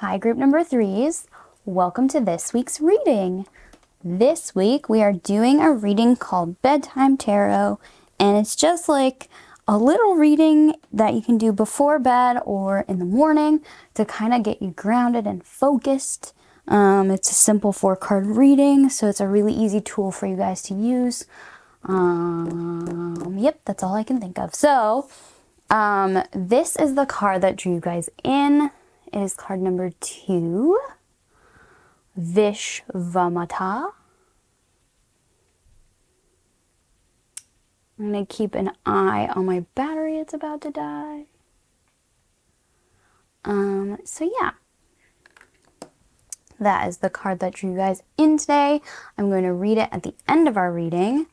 Hi, group number threes. Welcome to this week's reading. This week we are doing a reading called Bedtime Tarot, and it's just like a little reading that you can do before bed or in the morning to kind of get you grounded and focused. It's a simple 4-card reading, so it's a really easy tool for you guys to use. Yep, that's all I can think of. So, this is the card that drew you guys in. It is card number 2, Vishvamata. I'm going to keep an eye on my battery. It's about to die. So yeah. That is the card that drew you guys in today. I'm going to read it at the end of our reading.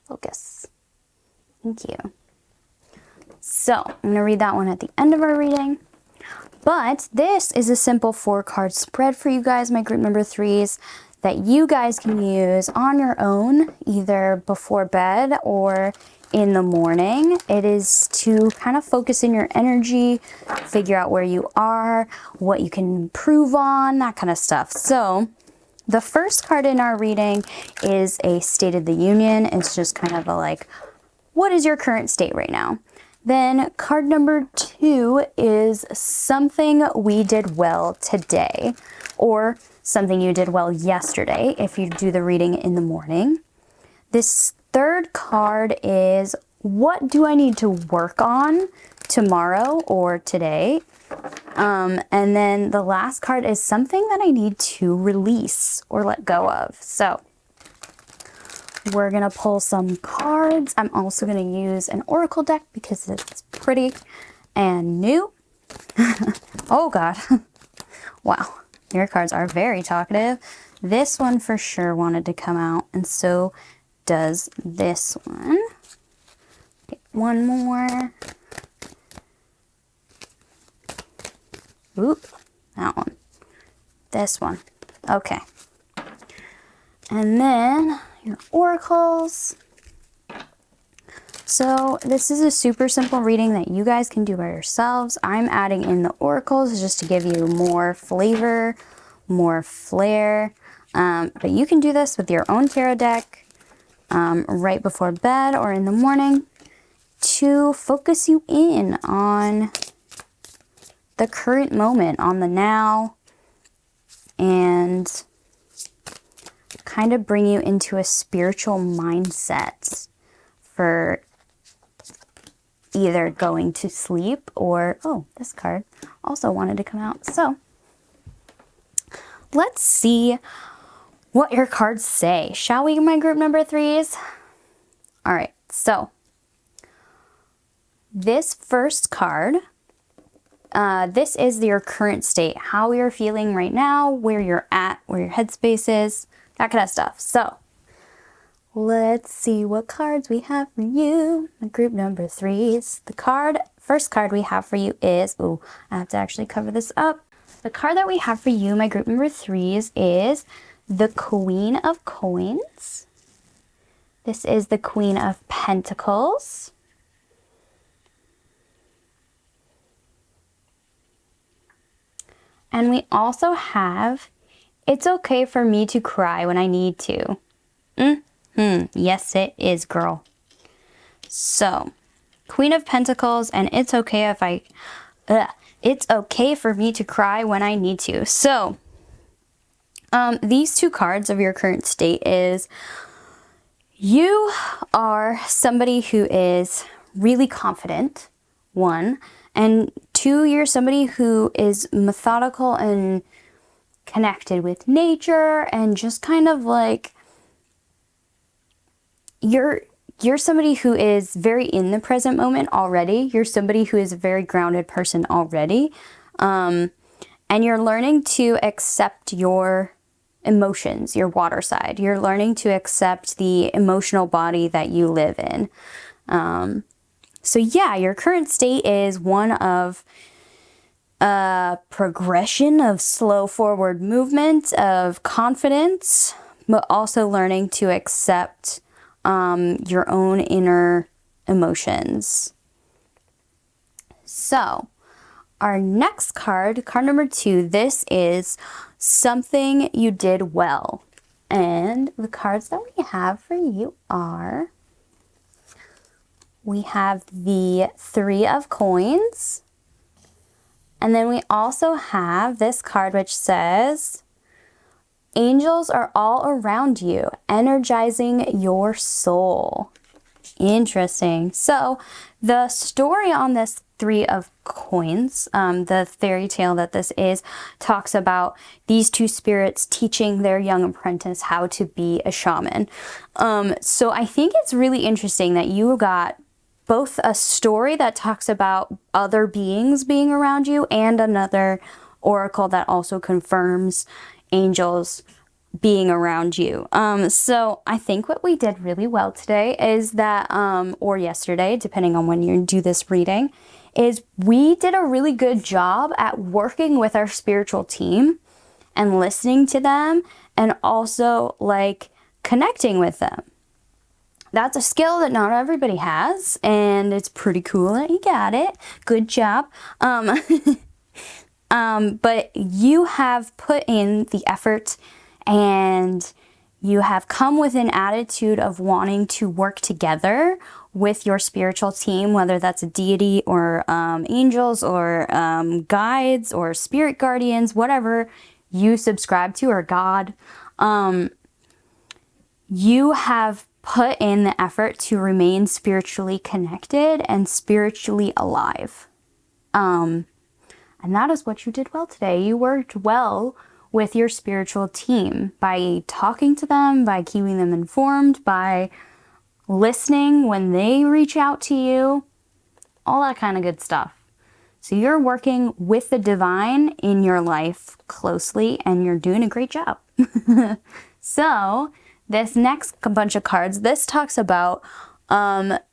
Focus. Thank you. So, I'm going to read that one at the end of our reading. But this is a simple 4-card spread for you guys, my group number threes, that you guys can use on your own, either before bed or in the morning. It is to kind of focus in your energy, figure out where you are, what you can improve on, that kind of stuff. So, the first card in our reading is a State of the Union. It's just kind of a like, what is your current state right now? Then card number 2 is something we did well today, or something you did well yesterday if you do the reading in the morning. This third card is what do I need to work on tomorrow or today? And then the last card is something that I need to release or let go of. So we're going to pull some cards. I'm also going to use an oracle deck because it's pretty and new. Oh God. Wow. Your cards are very talkative. This one for sure wanted to come out, and so does this one. Get one more. Oop, that one. This one. Okay. And then your oracles. So this is a super simple reading that you guys can do by yourselves. I'm adding in the oracles just to give you more flavor, more flair. But you can do this with your own tarot deck right before bed or in the morning to focus you in on the current moment, on the now, and kind of bring you into a spiritual mindset for either going to sleep or, oh, this card also wanted to come out. So let's see what your cards say. Shall we, my group number threes? All right, so this first card, this is your current state, how you're feeling right now, where you're at, where your headspace is, that kind of stuff. So let's see what cards we have for you, my group number threes. First card we have for you is, ooh, I have to actually cover this up. The card that we have for you, my group number threes, is the Queen of Coins. This is the Queen of Pentacles. And we also have, it's okay for me to cry when I need to. Yes, it is, girl. So, Queen of Pentacles, and it's okay it's okay for me to cry when I need to. So, these two cards of your current state is you are somebody who is really confident, 1, and 2, you're somebody who is methodical and connected with nature and just kind of like you're somebody who is very in the present moment already. You're somebody who is a very grounded person already. And you're learning to accept your emotions, your water side. You're learning to accept the emotional body that you live in. So yeah, your current state is one of progression, of slow forward movement, of confidence, but also learning to accept your own inner emotions. So our next card, card number 2, this is something you did well. And the cards that we have for you are, we have the 3 of coins. And then we also have this card which says, angels are all around you, energizing your soul. Interesting. So the story on this 3 of coins, the fairy tale that this is, talks about these 2 spirits teaching their young apprentice how to be a shaman. So I think it's really interesting that you got both a story that talks about other beings being around you and another oracle that also confirms angels being around you. So I think what we did really well today is that, or yesterday, depending on when you do this reading, is we did a really good job at working with our spiritual team and listening to them and also like connecting with them. That's a skill that not everybody has, and it's pretty cool that you got it. Good job. But you have put in the effort and you have come with an attitude of wanting to work together with your spiritual team, whether that's a deity or angels or guides or spirit guardians, whatever you subscribe to, or God. You have put in the effort to remain spiritually connected and spiritually alive. And that is what you did well today. You worked well with your spiritual team by talking to them, by keeping them informed, by listening when they reach out to you, all that kind of good stuff. So you're working with the divine in your life closely, and you're doing a great job. So this next bunch of cards, this talks about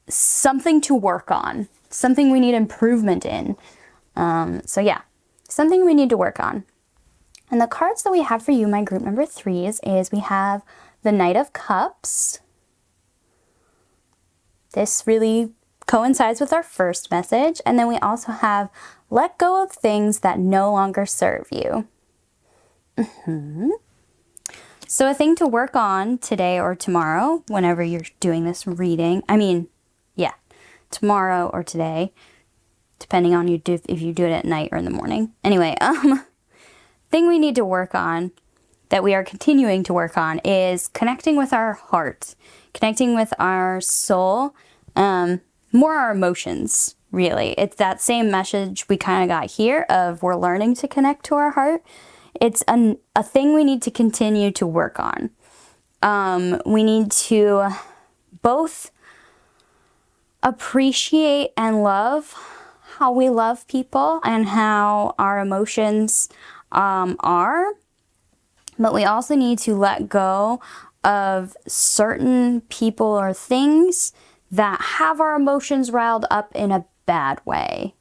something to work on, something we need improvement in. So yeah, something we need to work on. And the cards that we have for you, my group number 3s, is we have the Knight of Cups. This really coincides with our first message. And then we also have let go of things that no longer serve you. So a thing to work on today or tomorrow, whenever you're doing this reading. Tomorrow or today, depending on if you do it at night or in the morning. Anyway, thing we need to work on, that we are continuing to work on, is connecting with our heart, connecting with our soul, more our emotions, really. It's that same message we kind of got here of we're learning to connect to our heart. It's a thing we need to continue to work on. We need to both appreciate and love how we love people and how our emotions are, but we also need to let go of certain people or things that have our emotions riled up in a bad way.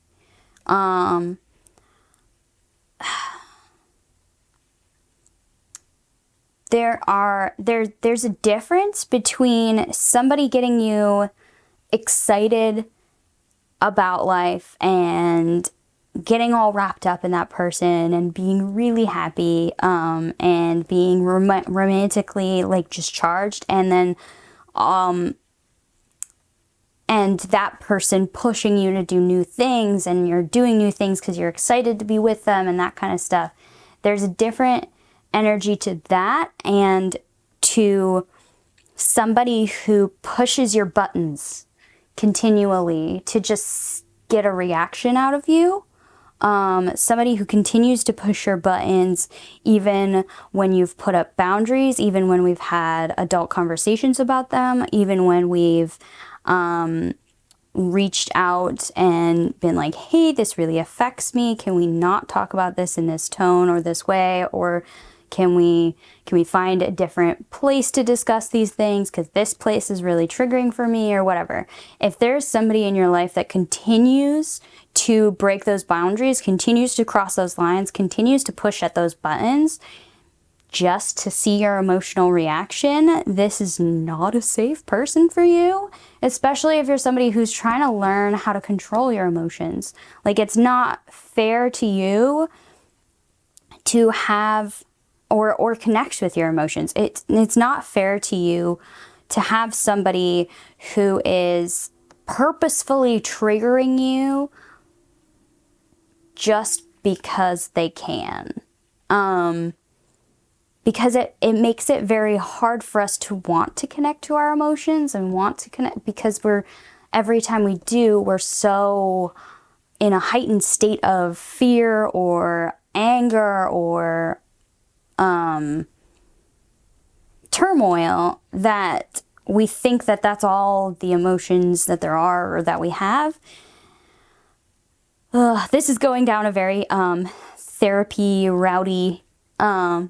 There's a difference between somebody getting you excited about life and getting all wrapped up in that person and being really happy and being romantically like just charged, and then and that person pushing you to do new things, and you're doing new things because you're excited to be with them and that kind of stuff. There's a different energy to that and to somebody who pushes your buttons continually to just get a reaction out of you. Somebody who continues to push your buttons even when you've put up boundaries, even when we've had adult conversations about them, even when we've reached out and been like, hey, this really affects me. Can we not talk about this in this tone or this way? Or can we find a different place to discuss these things because this place is really triggering for me, or whatever. If there's somebody in your life that continues to break those boundaries, continues to cross those lines, continues to push at those buttons, just to see your emotional reaction, this is not a safe person for you, especially if you're somebody who's trying to learn how to control your emotions. Like, it's not fair to you to have or connect with your emotions. It's not fair to you to have somebody who is purposefully triggering you just because they can. Because it makes it very hard for us to want to connect to our emotions and want to connect, because every time we do, we're so in a heightened state of fear or anger or turmoil that we think that that's all the emotions that there are or that we have. This is going down a very therapy rowdy, a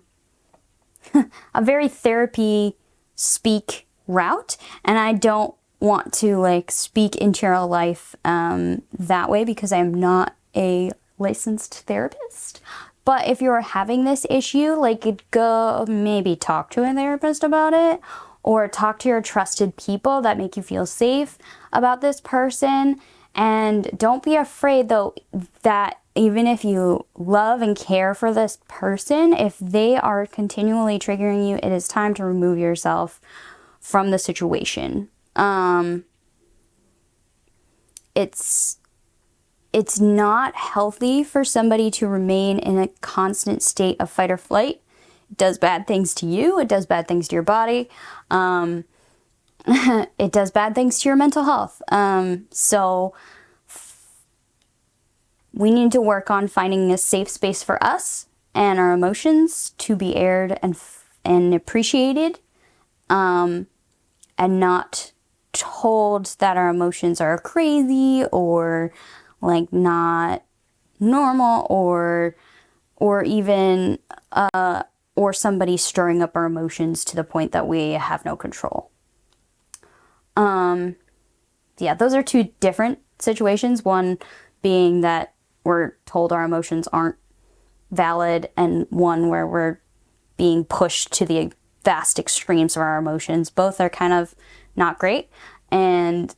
very therapy speak route, and I don't want to like speak into your life that way, because I'm not a licensed therapist. But if you're having this issue, like, go maybe talk to a therapist about it, or talk to your trusted people that make you feel safe about this person. And don't be afraid, though, that even if you love and care for this person, if they are continually triggering you, it is time to remove yourself from the situation. It's not healthy for somebody to remain in a constant state of fight or flight. It does bad things to you. It does bad things to your body. It does bad things to your mental health. So we need to work on finding a safe space for us and our emotions to be aired and appreciated, and not told that our emotions are crazy or like not normal, or even or somebody stirring up our emotions to the point that we have no control. Yeah, those are two different situations. One being that we're told our emotions aren't valid, and one where we're being pushed to the vast extremes of our emotions. Both are kind of not great, and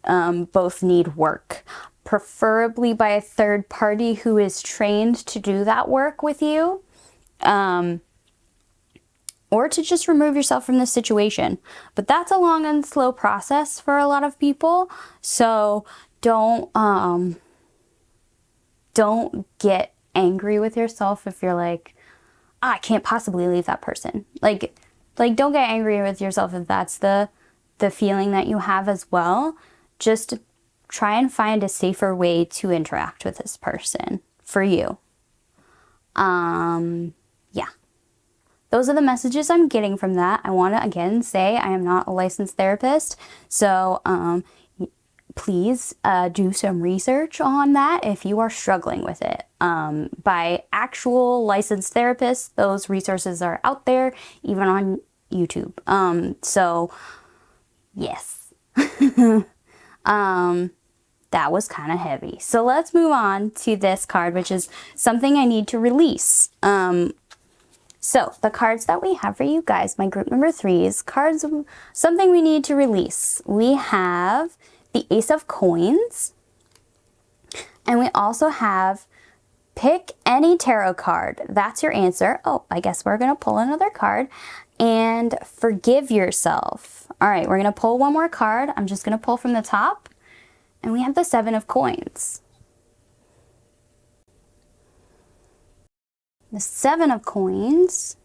both need work, preferably by a third party who is trained to do that work with you, or to just remove yourself from this situation. But that's a long and slow process for a lot of people, so don't get angry with yourself if you're like, I can't possibly leave that person. Like don't get angry with yourself if that's the feeling that you have as well. Just try and find a safer way to interact with this person for you. Yeah. Those are the messages I'm getting from that. I want to again say I am not a licensed therapist, so please do some research on that if you are struggling with it. By actual licensed therapists, those resources are out there, even on YouTube. So yes. That was kind of heavy. So let's move on to this card, which is something I need to release. So the cards that we have for you guys, my group number 3s, cards, something we need to release. We have the Ace of Coins, and we also have pick any tarot card. That's your answer. Oh, I guess we're going to pull another card. And forgive yourself. All right, we're going to pull one more card. I'm just going to pull from the top. And we have the 7 of Coins. The 7 of Coins.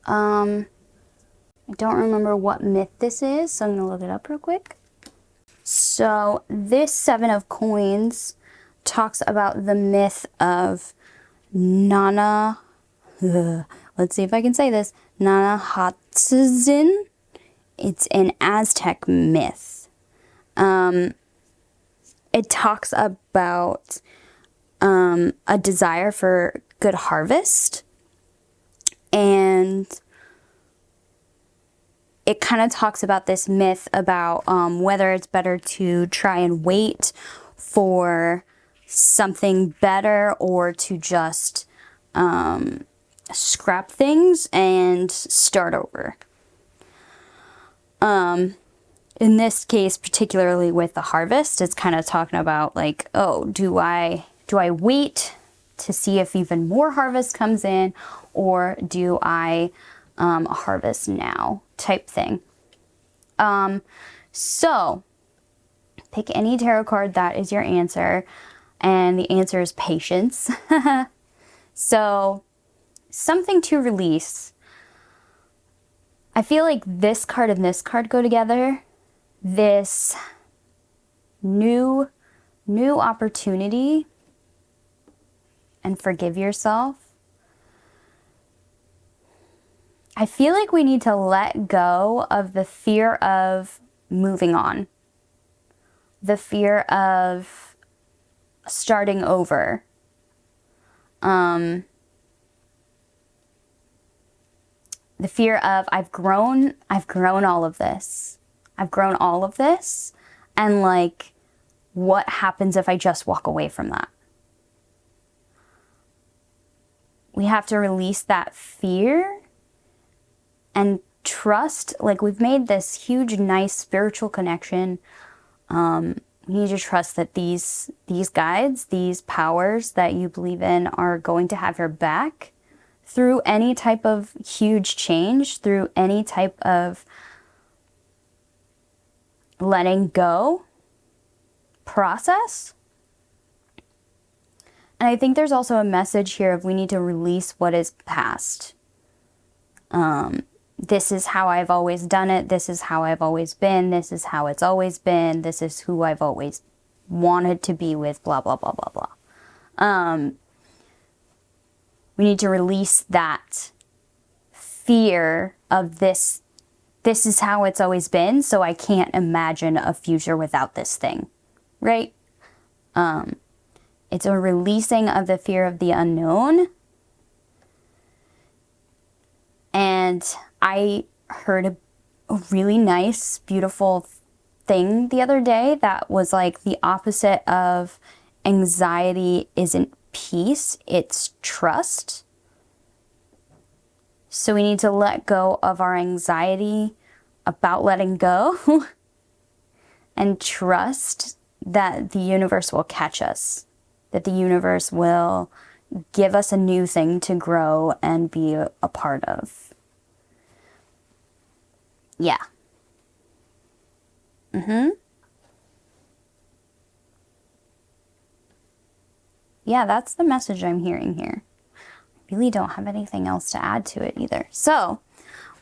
I don't remember what myth this is, so I'm going to look it up real quick. So this 7 of Coins talks about the myth of Nana, let's see if I can say this, Nanahatzin. It's an Aztec myth. It talks about a desire for good harvest, and it kind of talks about this myth about whether it's better to try and wait for something better, or to just scrap things and start over. In this case, particularly with the harvest, it's kind of talking about like, oh, do I wait to see if even more harvest comes in, or do I harvest now type thing. So pick any tarot card that is your answer, and the answer is patience. So something to release. I feel like this card and this card go together. This new opportunity and forgive yourself. I feel like we need to let go of the fear of moving on, the fear of starting over. The fear of I've grown all of this. I've grown all of this, and like, what happens if I just walk away from that? We have to release that fear and trust. Like, we've made this huge, nice spiritual connection. You need to trust that these guides, these powers that you believe in, are going to have your back through any type of huge change, through any type of letting go process. And I think there's also a message here of we need to release what is past. This is how I've always done it. This is how I've always been. This is how it's always been. This is who I've always wanted to be with, blah, blah, blah, blah, blah. We need to release that fear of this. This is how it's always been, so I can't imagine a future without this thing, right? It's a releasing of the fear of the unknown. And I heard a really nice, beautiful thing the other day that was like the opposite of anxiety isn't peace, it's trust. So we need to let go of our anxiety about letting go and trust that the universe will catch us, that the universe will give us a new thing to grow and be a part of. Yeah. Yeah, that's the message I'm hearing here. I really don't have anything else to add to it either. So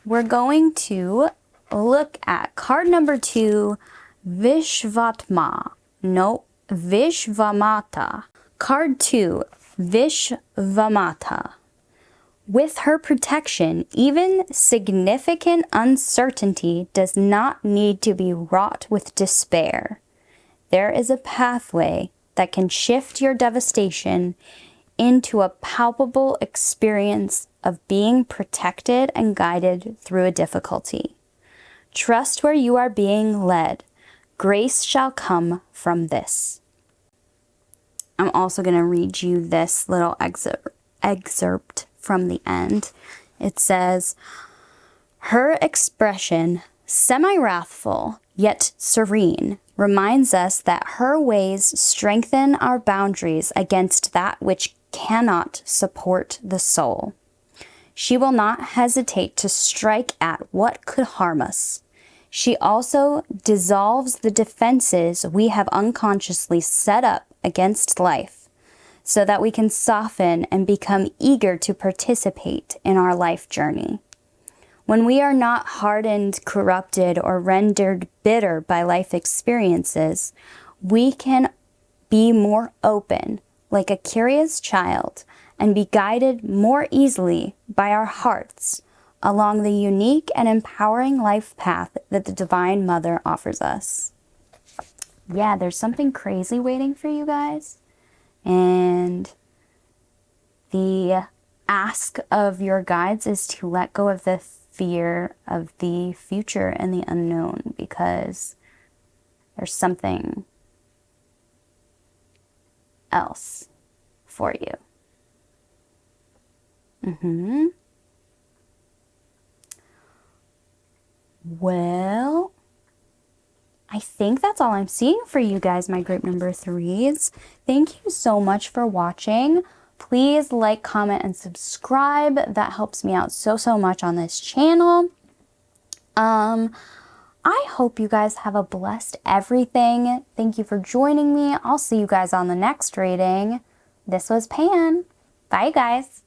we're going to look at card number 2, Vishvatma. No, Vishvamata. Card 2, Vishvamata. With her protection, even significant uncertainty does not need to be wrought with despair. There is a pathway that can shift your devastation into a palpable experience of being protected and guided through a difficulty. Trust where you are being led. Grace shall come from this. I'm also going to read you this little excerpt from the end. It says, her expression, semi-wrathful yet serene, reminds us that her ways strengthen our boundaries against that which cannot support the soul. She will not hesitate to strike at what could harm us. She also dissolves the defenses we have unconsciously set up against life, so that we can soften and become eager to participate in our life journey. When we are not hardened, corrupted, or rendered bitter by life experiences, we can be more open, like a curious child, and be guided more easily by our hearts along the unique and empowering life path that the Divine Mother offers us. Yeah, there's something crazy waiting for you guys. And the ask of your guides is to let go of the fear of the future and the unknown, because there's something else for you. Well, I think that's all I'm seeing for you guys, my group number 3s. Thank you so much for watching. Please like, comment, and subscribe. That helps me out so much on this channel. I hope you guys have a blessed everything. Thank you for joining me. I'll see you guys on the next reading. This was Pan. Bye, guys.